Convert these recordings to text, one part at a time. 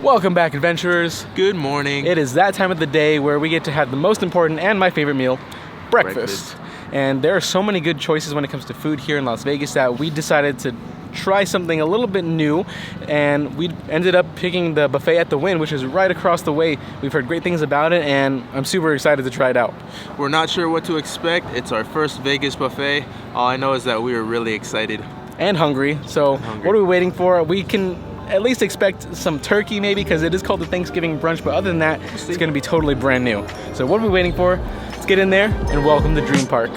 Welcome back, adventurers. Good morning. It is that time of the day where we get to have the most important and my favorite meal, breakfast. And there are so many good choices when it comes to food here in Las Vegas that we decided to try something a little bit new, and we ended up picking the buffet at the Wynn, which is right across the way. We've heard great things about it, and I'm super excited to try it out. We're not sure what to expect. It's our first Vegas buffet. All I know is that we are really excited. And hungry. So what are we waiting for? We can at least expect some turkey maybe, because it is called the Thanksgiving brunch, but other than that, it's going to be totally brand new. So what are we waiting for? Let's get in there and welcome to Dream Park.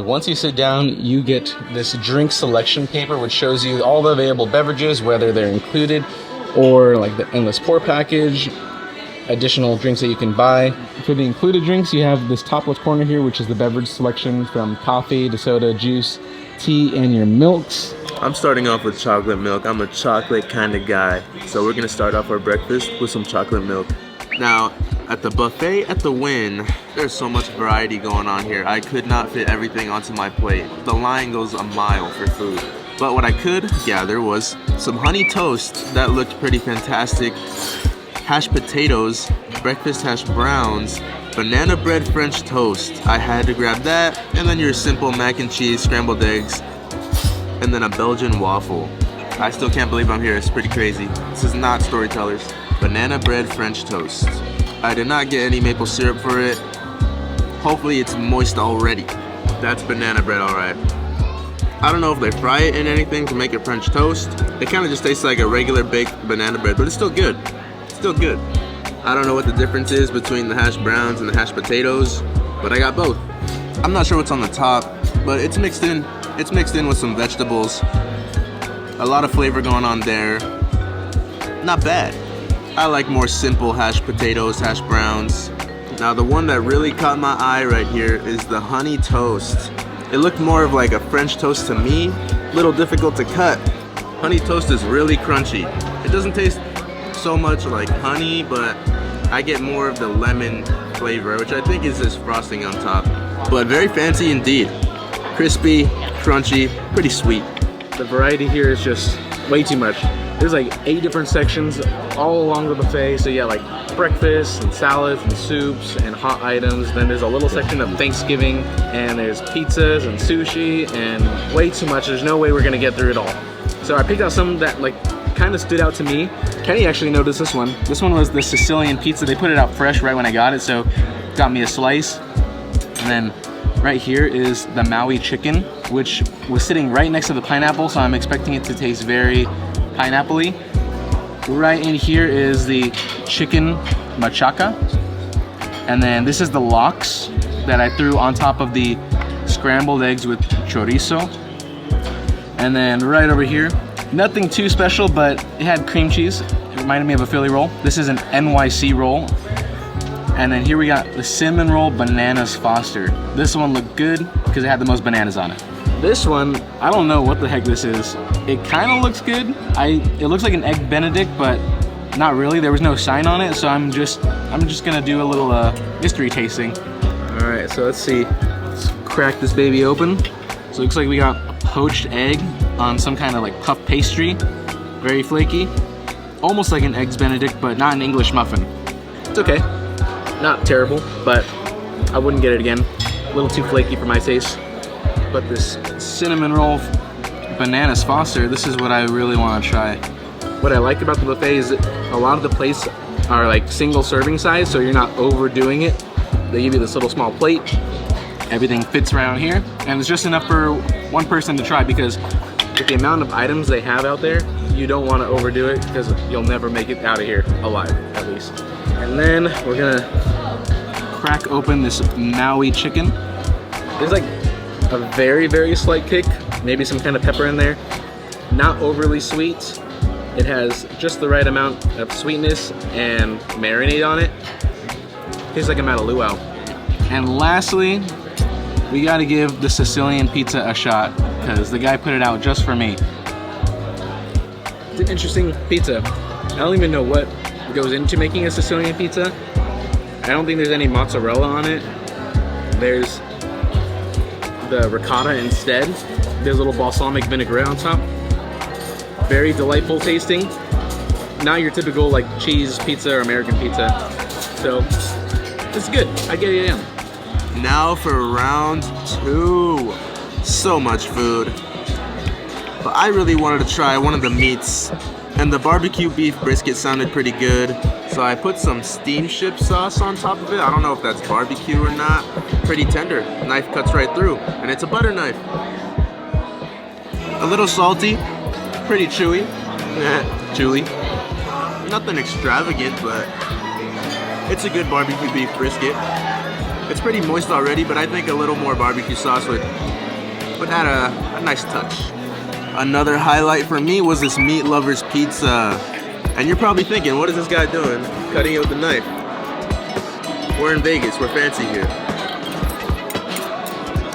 Once you sit down, you get this drink selection paper, which shows you all the available beverages, whether they're included or like the endless pour package, additional drinks that you can buy. For the included drinks, you have this top left corner here, which is the beverage selection from coffee to soda, juice, tea, and your milks. I'm starting off with chocolate milk. I'm a chocolate kind of guy. So we're gonna start off our breakfast with some chocolate milk. Now, at the buffet at the Wynn, there's so much variety going on here. I could not fit everything onto my plate. The line goes a mile for food. But what I could gather was some honey toast that looked pretty fantastic, hashed potatoes, breakfast hash browns, banana bread French toast. I had to grab that, and then your simple mac and cheese, scrambled eggs, and then a Belgian waffle. I still can't believe I'm here. It's pretty crazy. This is not Storytellers. Banana bread French toast. I did not get any maple syrup for it. Hopefully it's moist already. That's banana bread, all right. I don't know if they fry it in anything to make it French toast. It kind of just tastes like a regular baked banana bread, but it's still good. It's still good. I don't know what the difference is between the hash browns and the hashed potatoes, but I got both. I'm not sure what's on the top, but it's mixed in. It's mixed in with some vegetables. A lot of flavor going on there. Not bad. I like more simple hashed potatoes, hash browns. Now the one that really caught my eye right here is the honey toast. It looked more of like a French toast to me. Little difficult to cut. Honey toast is really crunchy. It doesn't taste so much like honey, but I get more of the lemon flavor, which I think is this frosting on top. But very fancy indeed. Crispy, crunchy, pretty sweet. The variety here is just way too much. There's like 8 different sections all along the buffet. So yeah, like breakfast and salads and soups and hot items. Then there's a little section of Thanksgiving, and there's pizzas and sushi, and way too much. There's no way we're gonna get through it all. So I picked out some that like kind of stood out to me. Kenny actually noticed this one. This one was the Sicilian pizza. They put it out fresh right when I got it, so got me a slice. And then right here is the Maui chicken, which was sitting right next to the pineapple, so I'm expecting it to taste very pineapple-y. Right in here is the chicken machaca. And then this is the lox that I threw on top of the scrambled eggs with chorizo. And then right over here, nothing too special, but it had cream cheese. It reminded me of a Philly roll. This is an NYC roll. And then here we got the cinnamon roll bananas Foster. This one looked good because it had the most bananas on it. This one, I don't know what the heck this is. It kind of looks good. It looks like an egg Benedict, but not really. There was no sign on it, so I'm just gonna do a little mystery tasting. All right, so let's see. Let's crack this baby open. So it looks like we got a poached egg on some kind of like puff pastry. Very flaky. Almost like an eggs Benedict, but not an English muffin. It's okay. Not terrible, but I wouldn't get it again. A little too flaky for my taste. But this cinnamon roll bananas Foster, this is what I really want to try. What I like about the buffet is that a lot of the plates are like single serving size, so you're not overdoing it. They give you this little small plate. Everything fits right on here, and it's just enough for one person to try, because with the amount of items they have out there, you don't want to overdo it because you'll never make it out of here alive, at least. And then we're gonna crack open this Maui chicken. There's like a very, very slight kick, maybe some kind of pepper in there. Not overly sweet. It has just the right amount of sweetness and marinade on it. Tastes like I'm at a luau. And lastly, we gotta give the Sicilian pizza a shot because the guy put it out just for me. It's an interesting pizza. I don't even know what goes into making a Sicilian pizza. I don't think there's any mozzarella on it. There's the ricotta instead. There's a little balsamic vinaigrette on top. Very delightful tasting. Not your typical like cheese pizza or American pizza. So it's good. I get it in. Now for round 2. So much food. But I really wanted to try one of the meats. And the barbecue beef brisket sounded pretty good. So I put some steamship sauce on top of it. I don't know if that's barbecue or not. Pretty tender. Knife cuts right through. And it's a butter knife. A little salty. Pretty chewy. Chewy. Nothing extravagant, but it's a good barbecue beef brisket. It's pretty moist already, but I think a little more barbecue sauce would add a nice touch. Another highlight for me was this meat lover's pizza. And you're probably thinking, what is this guy doing? Cutting it with a knife. We're in Vegas, we're fancy here.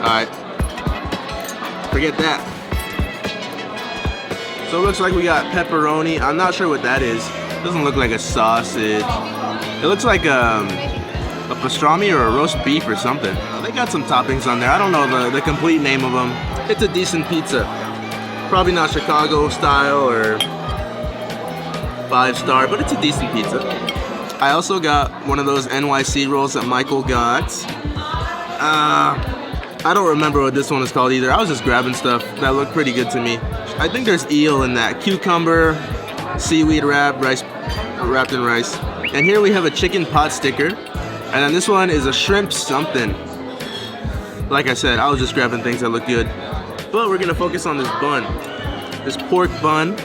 Alright. Forget that. So it looks like we got pepperoni. I'm not sure what that is. It doesn't look like a sausage. It looks like a pastrami or a roast beef or something. They got some toppings on there. I don't know the complete name of them. It's a decent pizza. Probably not Chicago style or 5-star, but it's a decent pizza. I also got one of those NYC rolls that Michael got. I don't remember what this one is called either. I was just grabbing stuff that looked pretty good to me. I think there's eel in that. Cucumber, seaweed wrapped in rice. And here we have a chicken pot sticker. And then this one is a shrimp something. Like I said, I was just grabbing things that look good. But we're gonna focus on this bun. This pork bun.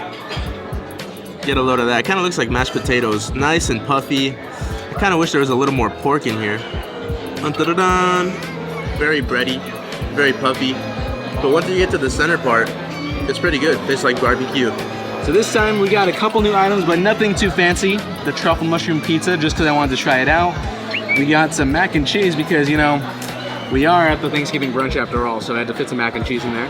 Get a load of that. Kind of looks like mashed potatoes. Nice and puffy. I kind of wish there was a little more pork in here. Dun-dun-dun-dun. Very bready, very puffy. But once you get to the center part, it's pretty good. Tastes like barbecue. So this time we got a couple new items, but nothing too fancy. The truffle mushroom pizza, just because I wanted to try it out. We got some mac and cheese because, you know, we are at the Thanksgiving brunch after all, so I had to fit some mac and cheese in there.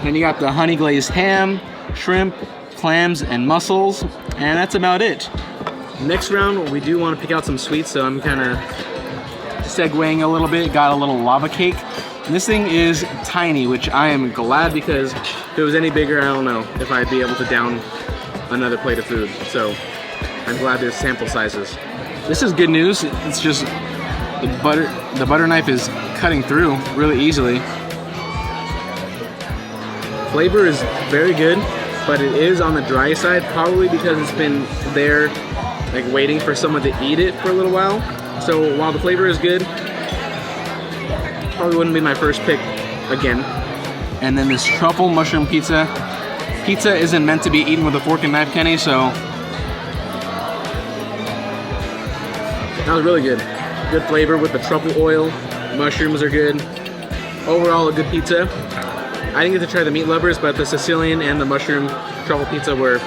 Then you got the honey glazed ham, shrimp, clams, and mussels, and that's about it. Next round, we do want to pick out some sweets, so I'm kind of segueing a little bit. Got a little lava cake. And this thing is tiny, which I am glad because if it was any bigger, I don't know if I'd be able to down another plate of food. So I'm glad there's sample sizes. This is good news. It's just the butter knife is cutting through really easily. Flavor is very good, but it is on the dry side, probably because it's been there like waiting for someone to eat it for a little while. So while the flavor is good, probably wouldn't be my first pick again. And then this truffle mushroom pizza. Pizza isn't meant to be eaten with a fork and knife, Kenny, so that was really good. Good flavor with the truffle oil. Mushrooms are good. Overall, a good pizza. I didn't get to try the meat lovers, but the Sicilian and the mushroom truffle pizza were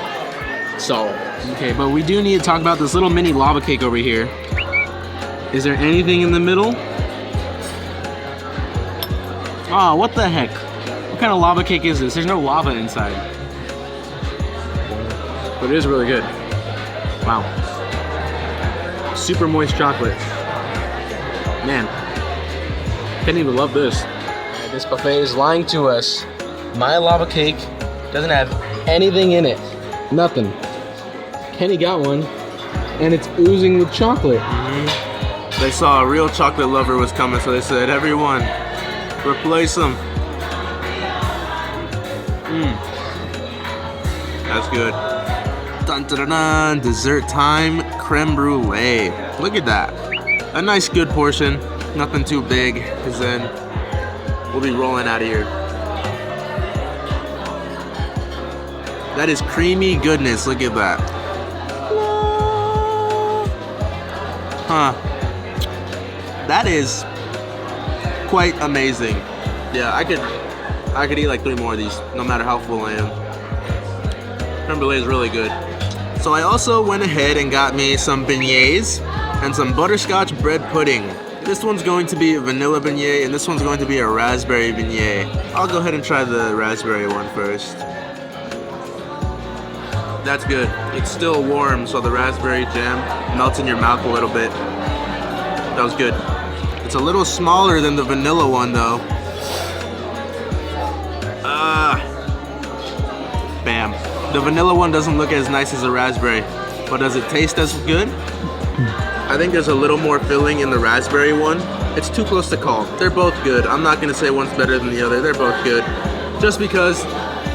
solid. Okay, but we do need to talk about this little mini lava cake over here. Is there anything in the middle? Oh, what the heck? What kind of lava cake is this? There's no lava inside. But it is really good. Wow. Super moist chocolate. Man, Kenny would love this. This buffet is lying to us. My lava cake doesn't have anything in it. Nothing. Kenny got one, and it's oozing with chocolate. They saw a real chocolate lover was coming, so they said, everyone, replace them. That's good. Dun, dun, dun, dun. Dessert time, creme brulee. Look at that. A nice good portion, nothing too big, because then we'll be rolling out of here. That is creamy goodness. Look at that. Huh. That is quite amazing. Yeah, I could eat like 3 more of these, no matter how full I am. Creme brulee is really good. So I also went ahead and got me some beignets and some butterscotch bread pudding. This one's going to be a vanilla beignet, and this one's going to be a raspberry beignet. I'll go ahead and try the raspberry one first. That's good. It's still warm, so the raspberry jam melts in your mouth a little bit. That was good. It's a little smaller than the vanilla one, though. Bam. The vanilla one doesn't look as nice as the raspberry, but does it taste as good? I think there's a little more filling in the raspberry one. It's too close to call. They're both good. I'm not gonna say one's better than the other. They're both good. Just because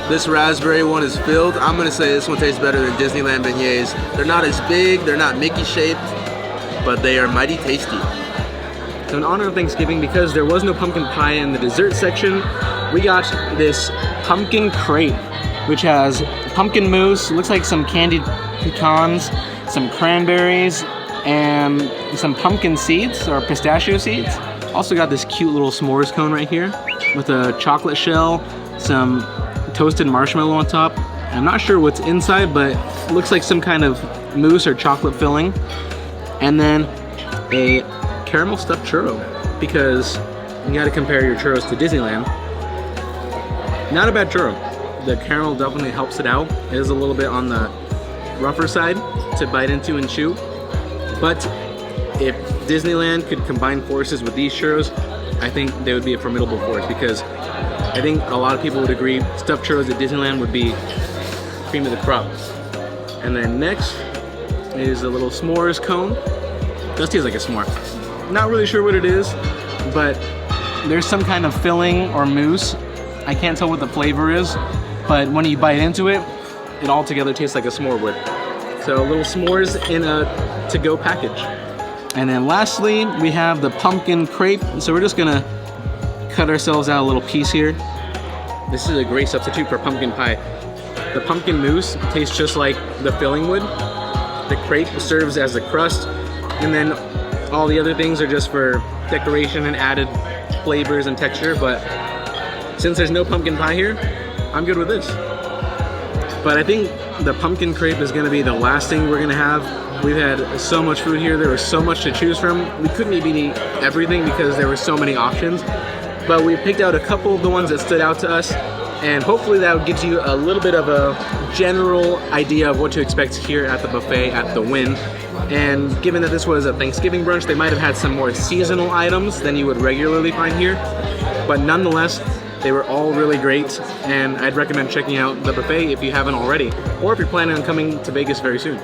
this raspberry one is filled, I'm gonna say this one tastes better than Disneyland beignets. They're not as big, they're not Mickey shaped, but they are mighty tasty. So in honor of Thanksgiving, because there was no pumpkin pie in the dessert section, we got this pumpkin crepe, which has pumpkin mousse, looks like some candied pecans, some cranberries, and some pumpkin seeds or pistachio seeds. Also got this cute little s'mores cone right here with a chocolate shell, some toasted marshmallow on top. I'm not sure what's inside, but looks like some kind of mousse or chocolate filling. And then a caramel stuffed churro, because you gotta compare your churros to Disneyland. Not a bad churro. The caramel definitely helps it out. It is a little bit on the rougher side to bite into and chew. But if Disneyland could combine forces with these churros, I think they would be a formidable force, because I think a lot of people would agree stuffed churros at Disneyland would be cream of the crop. And then next is a little s'mores cone. Does taste like a s'more. Not really sure what it is, but there's some kind of filling or mousse. I can't tell what the flavor is, but when you bite into it, it all together tastes like a s'more would. So little s'mores in a to-go package. And then lastly, we have the pumpkin crepe. So we're just gonna cut ourselves out a little piece here. This is a great substitute for pumpkin pie. The pumpkin mousse tastes just like the filling would. The crepe serves as the crust, and then all the other things are just for decoration and added flavors and texture. But since there's no pumpkin pie here, I'm good with this. But I think the pumpkin crepe is gonna be the last thing we're gonna have. We've had so much food here. There was so much to choose from. We couldn't even eat everything because there were so many options. But we picked out a couple of the ones that stood out to us, and hopefully that gives you a little bit of a general idea of what to expect here at the buffet at the Wynn. And given that this was a Thanksgiving brunch, they might have had some more seasonal items than you would regularly find here. But nonetheless, they were all really great, and I'd recommend checking out the buffet if you haven't already, or if you're planning on coming to Vegas very soon.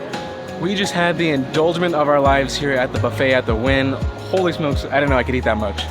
We just had the indulgence of our lives here at the buffet at the Wynn. Holy smokes, I didn't know I could eat that much.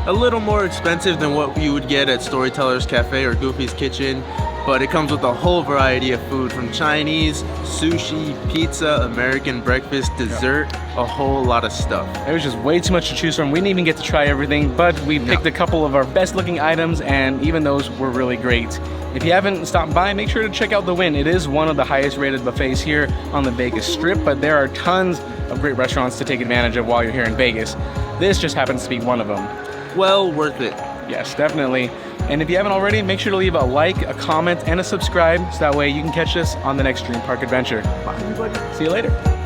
A little more expensive than what you would get at Storyteller's Cafe or Goofy's Kitchen, but it comes with a whole variety of food, from Chinese, sushi, pizza, American breakfast, dessert, a whole lot of stuff. There was just way too much to choose from. We didn't even get to try everything, but we picked a couple of our best looking items, and even those were really great. If you haven't stopped by, make sure to check out the Wynn. It is one of the highest rated buffets here on the Vegas Strip, but there are tons of great restaurants to take advantage of while you're here in Vegas. This just happens to be one of them. Well worth it. Yes, definitely. And if you haven't already, make sure to leave a like, a comment, and a subscribe, so that way you can catch us on the next Dream Park adventure. Bye, everybody. See you later.